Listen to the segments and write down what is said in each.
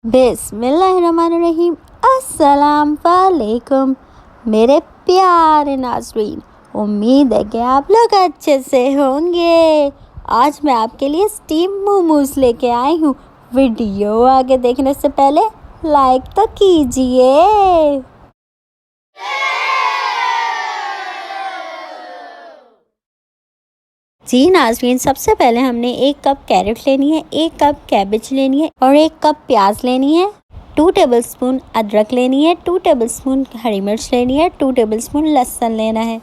बिस्मिल्लाहिर्रहमानिर्रहीम। अस्सलाम वालेकुम मेरे प्यारे नाज़रीन, उम्मीद है कि आप लोग अच्छे से होंगे। आज मैं आपके लिए स्टीम मोमोज लेके आई हूँ। वीडियो आगे देखने से पहले लाइक तो कीजिए। जी नाज़रीन, सबसे पहले हमने 1 कप कैरेट लेनी है, 1 कप कैबेज लेनी है और 1 कप प्याज लेनी है। 2 टेबलस्पून अदरक लेनी है, 2 टेबलस्पून हरी मिर्च लेनी है, 2 टेबलस्पून लहसुन लेना है।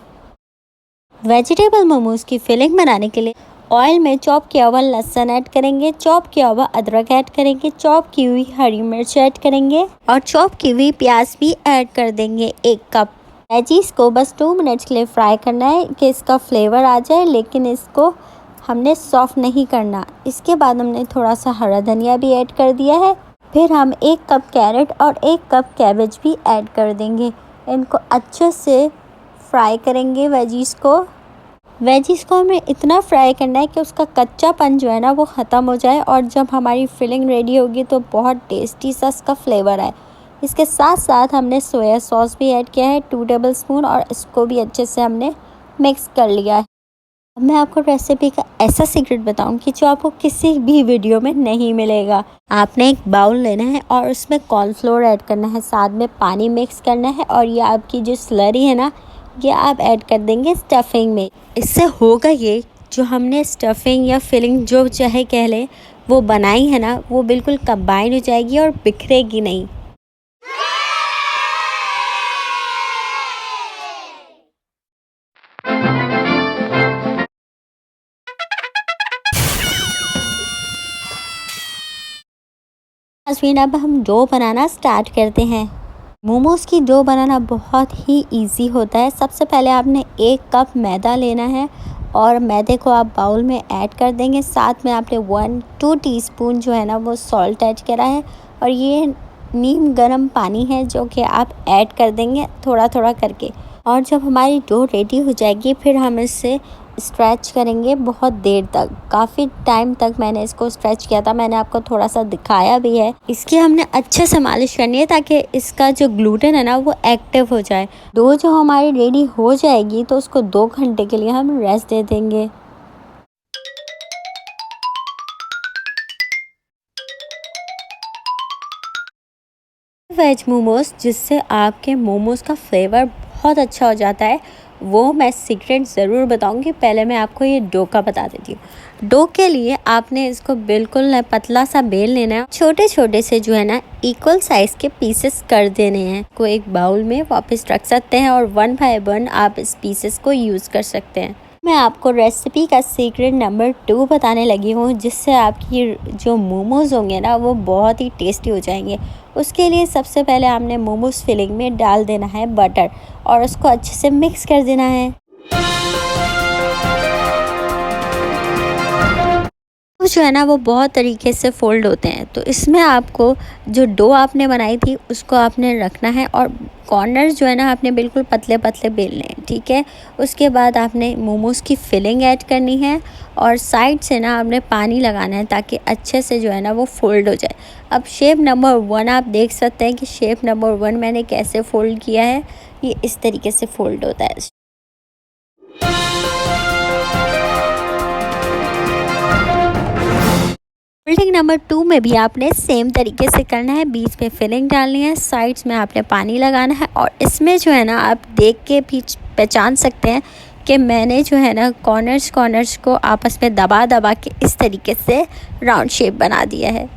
वेजिटेबल मोमोज की फिलिंग बनाने के लिए ऑयल में चॉप किया हुआ लहसुन ऐड करेंगे, चॉप किया हुआ अदरक ऐड करेंगे, चॉप की हुई हरी मिर्च ऐड करेंगे और चॉप की हुई प्याज भी ऐड कर देंगे 1 कप। वेजीज को बस 2 मिनट्स के लिए फ्राई करना है कि इसका फ्लेवर आ जाए, लेकिन इसको हमने सॉफ्ट नहीं करना। इसके बाद हमने थोड़ा सा हरा धनिया भी ऐड कर दिया है। फिर हम 1 कप कैरेट और 1 कप कैबेज भी ऐड कर देंगे। इनको अच्छे से फ्राई करेंगे वेजीज को हमें इतना फ्राई करना है कि उसका कच्चापन जो है ना वो ख़त्म हो जाए, और जब हमारी फिलिंग रेडी होगी तो बहुत टेस्टी सा इसका फ्लेवर आए। इसके साथ साथ हमने सोया सॉस भी ऐड किया है 2 टेबलस्पून, और इसको भी अच्छे से हमने मिक्स कर लिया है। अब मैं आपको रेसिपी का ऐसा सीक्रेट बताऊंगी जो आपको किसी भी वीडियो में नहीं मिलेगा। आपने एक बाउल लेना है और उसमें कॉर्नफ्लोर ऐड करना है, साथ में पानी मिक्स करना है, और ये आपकी जो स्लरी है ना ये आप ऐड कर देंगे स्टफिंग में। इससे होगा ये, जो हमने स्टफिंग या फिलिंग जो चाहे कह लें वो बनाई है ना, वो बिल्कुल कंबाइन हो जाएगी और बिखरेगी नहीं। नाज़रीन, अब हम डो बनाना स्टार्ट करते हैं। मोमोज़ की डो बनाना बहुत ही इजी होता है। सबसे पहले आपने 1 कप मैदा लेना है और मैदे को आप बाउल में ऐड कर देंगे। साथ में आपने 1-2 टीस्पून जो है ना वो सॉल्ट ऐड करा है, और ये नीम गर्म पानी है जो कि आप ऐड कर देंगे थोड़ा थोड़ा करके। और जब हमारी डो रेडी हो जाएगी फिर हम इससे स्ट्रेच करेंगे बहुत देर तक। काफ़ी टाइम तक मैंने इसको स्ट्रेच किया था, मैंने आपको थोड़ा सा दिखाया भी है। इसकी हमने अच्छे से मालिश करनी है ताकि इसका जो ग्लूटेन है ना वो एक्टिव हो जाए। डो जो हमारी रेडी हो जाएगी तो उसको 2 घंटे के लिए हम रेस्ट दे देंगे। वेज मोमोज जिससे आपके मोमोज का फ्लेवर बहुत अच्छा हो जाता है, वो मैं सीक्रेट ज़रूर बताऊंगी। पहले मैं आपको ये डो का बता देती हूँ। डो के लिए आपने इसको बिल्कुल पतला सा बेल लेना है, छोटे छोटे से जो है ना इक्वल साइज़ के पीसेस कर देने हैं। को एक बाउल में वापस रख सकते हैं और 1 बाय 1 आप इस पीसेस को यूज़ कर सकते हैं। मैं आपको रेसिपी का सीक्रेट नंबर 2 बताने लगी हूँ, जिससे आपकी जो मोमोज़ होंगे ना वो बहुत ही टेस्टी हो जाएंगे। उसके लिए सबसे पहले आपने मोमोज़ फिलिंग में डाल देना है बटर, और उसको अच्छे से मिक्स कर देना है। वो जो है ना वो बहुत तरीके से फ़ोल्ड होते हैं, तो इसमें आपको जो डो आपने बनाई थी उसको आपने रखना है, और कॉर्नर जो है ना आपने बिल्कुल पतले पतले बेलने हैं, ठीक है। उसके बाद आपने मोमोज़ की फिलिंग ऐड करनी है, और साइड से ना आपने पानी लगाना है ताकि अच्छे से जो है ना वो फ़ोल्ड हो जाए। अब शेप नंबर 1 आप देख सकते हैं कि शेप नंबर 1 मैंने कैसे फ़ोल्ड किया है। ये इस तरीके से फ़ोल्ड होता है। फोल्डिंग नंबर 2 में भी आपने सेम तरीके से करना है। बीच में फिलिंग डालनी है, साइड्स में आपने पानी लगाना है, और इसमें जो है ना आप देख के भी पहचान सकते हैं कि मैंने जो है ना कॉर्नर्स को आपस में दबा दबा के इस तरीके से राउंड शेप बना दिया है।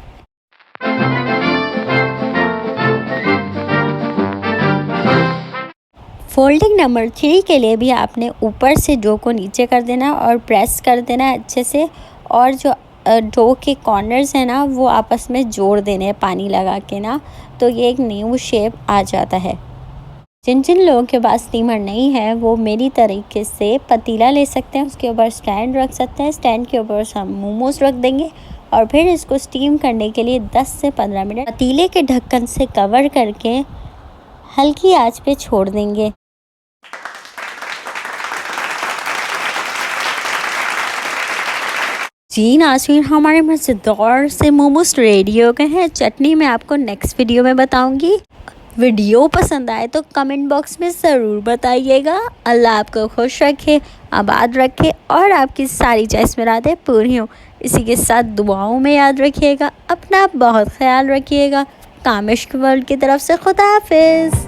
फोल्डिंग नंबर 3 के लिए भी आपने ऊपर से डो को नीचे कर देना और प्रेस कर देना है अच्छे से, और जो डो के कॉर्नर्स हैं ना वो आपस में जोड़ देने हैं पानी लगा के ना, तो ये एक न्यू शेप आ जाता है। जिन जिन लोगों के पास स्टीमर नहीं है वो मेरी तरीके से पतीला ले सकते हैं, उसके ऊपर स्टैंड रख सकते हैं, स्टैंड के ऊपर हम मोमोज रख देंगे, और फिर इसको स्टीम करने के लिए 10 से 15 मिनट पतीले के ढक्कन से कवर करके हल्की आंच पे छोड़ देंगे। जी नाज़रीन, हमारे मज़ेदार से मोमोज रेडी हो गए हैं। चटनी मैं आपको नेक्स्ट वीडियो में बताऊंगी। वीडियो पसंद आए तो कमेंट बॉक्स में ज़रूर बताइएगा। अल्लाह आपको खुश रखे, आबाद रखे और आपकी सारी चॉइस मुरादें पूरी हों। इसी के साथ दुआओं में याद रखिएगा। अपना बहुत ख्याल रखिएगा। कामिश वर्ल्ड की तरफ से खुदा हाफिज़।